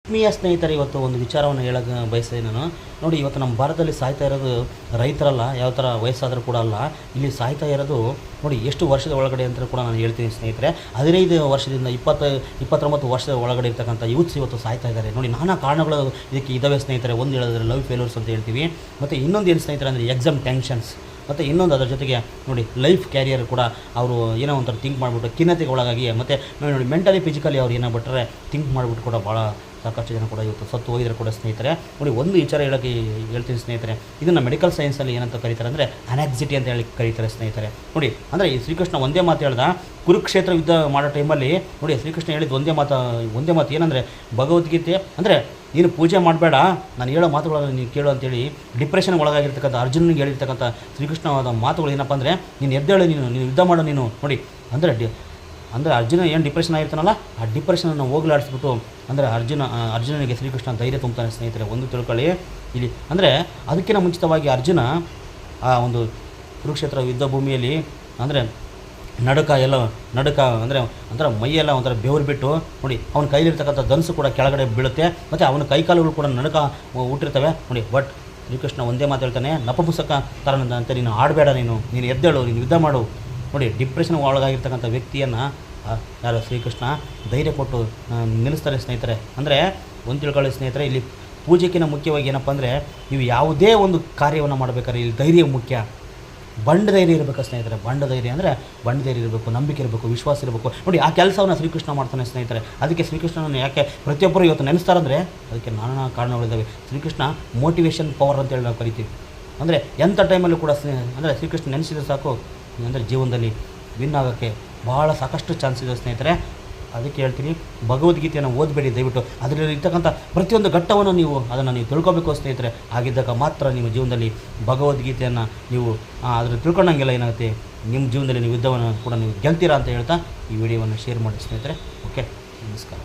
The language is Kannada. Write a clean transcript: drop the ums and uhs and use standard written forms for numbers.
ಆತ್ಮೀಯ ಸ್ನೇಹಿತರೆ, ಇವತ್ತು ಒಂದು ವಿಚಾರವನ್ನು ಹೇಳೋಕ್ಕೆ ಬಯಸಿದೆ ನಾನು. ನೋಡಿ, ಇವತ್ತು ನಮ್ಮ ಭಾರತದಲ್ಲಿ ಸಾಯ್ತಾ ಇರೋದು ರೈತರಲ್ಲ, ಯಾವ ಥರ ವಯಸ್ಸಾದರೂ ಕೂಡ ಅಲ್ಲ. ಇಲ್ಲಿ ಸಾಯ್ತಾ ಇರೋದು ನೋಡಿ ಎಷ್ಟು ವರ್ಷದ ಒಳಗಡೆ ಅಂತ ಕೂಡ ನಾನು ಹೇಳ್ತೀನಿ ಸ್ನೇಹಿತರೆ. 15 ವರ್ಷದಿಂದ 29 ವರ್ಷದ ಒಳಗಡೆ ಇರ್ತಕ್ಕಂಥ ಯೂತ್ಸ್ ಇವತ್ತು ಸಾಯ್ತಾ ಇದ್ದಾರೆ. ನೋಡಿ, ನಾನಾ ಕಾರಣಗಳು ಇದಕ್ಕೆ ಇದ್ದಾವೆ ಸ್ನೇಹಿತರೆ. ಒಂದು ಹೇಳಿದ್ರೆ ಲವ್ ಫೇಲ್ಯೂರ್ಸ್ ಅಂತ ಹೇಳ್ತೀವಿ, ಮತ್ತು ಇನ್ನೊಂದು ಏನು ಸ್ನೇಹಿತರೆ ಅಂದರೆ ಎಕ್ಸಾಮ್ ಟೆನ್ಷನ್ಸ್, ಮತ್ತು ಇನ್ನೊಂದು ಅದರ ಜೊತೆಗೆ ನೋಡಿ ಲೈಫ್ ಕ್ಯಾರಿಯರ್ ಕೂಡ ಅವರು ಏನೋ ಒಂಥರ ಥಿಂಕ್ ಮಾಡಿಬಿಟ್ಟು ಖಿನ್ನತೆಗೆ ಒಳಗಾಗಿ, ಮತ್ತು ನೋಡಿ ಮೆಂಟಲಿ ಫಿಸಿಕಲಿ ಅವ್ರು ಏನೋ ಬಿಟ್ಟರೆ ಥಿಂಕ್ ಮಾಡಿಬಿಟ್ಟು ಕೂಡ ಭಾಳ ಸಾಕಷ್ಟು ಜನ ಕೂಡ ಇವತ್ತು ಸತ್ತು ಹೋಗಿದ್ದಾರೆ ಕೂಡ ಸ್ನೇಹಿತರೆ. ನೋಡಿ, ಒಂದು ವಿಚಾರ ಹೇಳ್ತೀನಿ ಸ್ನೇಹಿತರೆ. ಇದನ್ನು ಮೆಡಿಕಲ್ ಸೈನ್ಸಲ್ಲಿ ಏನಂತ ಕರೀತಾರೆ ಅಂದರೆ ಅನಾಕ್ಸಿಟಿ ಅಂತ ಹೇಳಿ ಕರೀತಾರೆ ಸ್ನೇಹಿತರೆ. ನೋಡಿ, ಅಂದರೆ ಈ ಶ್ರೀಕೃಷ್ಣ ಒಂದೇ ಮಾತು ಹೇಳ್ದ, ಕುರುಕ್ಷೇತ್ರ ಯುದ್ಧ ಮಾಡೋ ಟೈಮಲ್ಲಿ ನೋಡಿ ಶ್ರೀಕೃಷ್ಣ ಹೇಳಿದ್ದು ಒಂದೇ ಮಾತು ಏನಂದರೆ, ಭಗವದ್ಗೀತೆ ಅಂದರೆ ನೀನು ಪೂಜೆ ಮಾಡಬೇಡ, ನಾನು ಹೇಳೋ ಮಾತುಗಳನ್ನು ನೀನು ಕೇಳು ಅಂತೇಳಿ ಡಿಪ್ರೆಷನ್ಗೆ ಒಳಗಾಗಿರ್ತಕ್ಕಂಥ ಅರ್ಜುನಿಗೆ ಹೇಳಿರ್ತಕ್ಕಂಥ ಶ್ರೀಕೃಷ್ಣವಾದ ಮಾತುಗಳು ಏನಪ್ಪ ಅಂದರೆ, ನೀನು ಎದ್ದೇಳು, ನೀನು ಯುದ್ಧ ಮಾಡು ನೀನು. ನೋಡಿ, ಅಂದರೆ ಅರ್ಜುನ ಏನು ಡಿಪ್ರೆಷನ್ ಆಗಿರ್ತಾನಲ್ಲ, ಆ ಡಿಪ್ರೆಷನನ್ನು ಹೋಗಲಾಡಿಸ್ಬಿಟ್ಟು ಅಂದರೆ ಅರ್ಜುನನಿಗೆ ಶ್ರೀಕೃಷ್ಣ ಧೈರ್ಯ ತುಂಬ್ತಾನೆ ಸ್ನೇಹಿತರೆ. ಒಂದು ತಿಳ್ಕೊಳ್ಳಿ ಇಲ್ಲಿ. ಅಂದರೆ ಅದಕ್ಕಿಂತ ಮುಂಚಿತವಾಗಿ ಅರ್ಜುನ ಆ ಒಂದು ಕುರುಕ್ಷೇತ್ರ ಯುದ್ಧ ಭೂಮಿಯಲ್ಲಿ ಅಂದರೆ ನಡುಕ ಅಂದರೆ ಒಂಥರ ಮೈಯೆಲ್ಲ ಒಂಥರ ಬೆವರು ಬಿಟ್ಟು ನೋಡಿ, ಅವನ ಕೈಲಿರ್ತಕ್ಕಂಥ ಧನಸ್ಸು ಕೂಡ ಕೆಳಗಡೆ ಬೀಳುತ್ತೆ, ಮತ್ತು ಅವನ ಕೈಕಾಲುಗಳು ಕೂಡ ನಡುಕ ಹುಟ್ಟಿರ್ತವೆ. ನೋಡಿ, ಬಟ್ ಶ್ರೀಕೃಷ್ಣ ಒಂದೇ ಮಾತು ಹೇಳ್ತಾನೆ, ನಪುಂಸಕ ಥರ ಅಂತ ನೀನು ಆಡಬೇಡ, ನೀನು ಎದ್ದೇಳು, ನೀನು ಯುದ್ಧ ಮಾಡು. ನೋಡಿ, ಡಿಪ್ರೆಷನ್ ಒಳಗಾಗಿರ್ತಕ್ಕಂಥ ವ್ಯಕ್ತಿಯನ್ನು ಯಾರು ಶ್ರೀಕೃಷ್ಣ ಧೈರ್ಯ ಕೊಟ್ಟು ನಿಲ್ಲಿಸ್ತಾರೆ ಸ್ನೇಹಿತರೆ. ಅಂದರೆ ಒಂದು ತಿಳ್ಕೊಳ್ಳಿ ಸ್ನೇಹಿತರೆ, ಇಲ್ಲಿ ಪೂಜೆಗಿಂತ ಮುಖ್ಯವಾಗಿ ಏನಪ್ಪ ಅಂದರೆ, ನೀವು ಯಾವುದೇ ಒಂದು ಕಾರ್ಯವನ್ನು ಮಾಡಬೇಕಾದ್ರೆ ಇಲ್ಲಿ ಧೈರ್ಯ ಮುಖ್ಯ. ಬಂಡ ಧೈರ್ಯ ಇರಬೇಕು ಸ್ನೇಹಿತರೆ. ಬಂಡ ಧೈರ್ಯ ಇರಬೇಕು, ನಂಬಿಕೆ ಇರಬೇಕು, ವಿಶ್ವಾಸ ಇರಬೇಕು. ನೋಡಿ, ಆ ಕೆಲಸವನ್ನು ಶ್ರೀಕೃಷ್ಣ ಮಾಡ್ತಾನೆ ಸ್ನೇಹಿತರೆ. ಅದಕ್ಕೆ ಶ್ರೀಕೃಷ್ಣನನ್ನು ಯಾಕೆ ಪ್ರತಿಯೊಬ್ಬರು ಇವತ್ತು ನೆನೆಸ್ತಾರಂದರೆ ಅದಕ್ಕೆ ನಾನಾ ಕಾರಣಗಳಿದ್ದಾವೆ. ಶ್ರೀಕೃಷ್ಣ ಮೋಟಿವೇಶನ್ ಪವರ್ ಅಂತೇಳಿ ನಾವು ಕರಿತೀವಿ. ಅಂದರೆ ಎಂಥ ಟೈಮಲ್ಲೂ ಕೂಡ ಅಂದರೆ ಶ್ರೀಕೃಷ್ಣ ನೆನೆಸಿದ್ರೆ ಸಾಕು, ಅಂದರೆ ಜೀವನದಲ್ಲಿ ವಿನ್ ಆಗೋಕ್ಕೆ ಭಾಳ ಸಾಕಷ್ಟು ಚಾನ್ಸ್ ಇದೆ ಸ್ನೇಹಿತರೆ. ಅದಕ್ಕೆ ಹೇಳ್ತೀನಿ, ಭಗವದ್ಗೀತೆಯನ್ನು ಓದಬೇಡಿ ದಯವಿಟ್ಟು. ಅದರಲ್ಲಿ ಇರ್ತಕ್ಕಂಥ ಪ್ರತಿಯೊಂದು ಘಟ್ಟವನ್ನು ಅದನ್ನು ತಿಳ್ಕೊಬೇಕು ಸ್ನೇಹಿತರೆ. ಆಗಿದ್ದಾಗ ಮಾತ್ರ ನಿಮ್ಮ ಜೀವನದಲ್ಲಿ ಭಗವದ್ಗೀತೆಯನ್ನು ನೀವು ಅದನ್ನು ತಿಳ್ಕೊಂಡಂಗೆಲ್ಲ ಏನಾಗುತ್ತೆ, ನಿಮ್ಮ ಜೀವನದಲ್ಲಿ ನೀವು ಯುದ್ಧವನ್ನು ಕೂಡ ನೀವು ಗೆಲ್ತೀರಾ ಅಂತ ಹೇಳ್ತಾ ಈ ವಿಡಿಯೋವನ್ನು ಶೇರ್ ಮಾಡಿ ಸ್ನೇಹಿತರೆ. ಓಕೆ, ನಮಸ್ಕಾರ.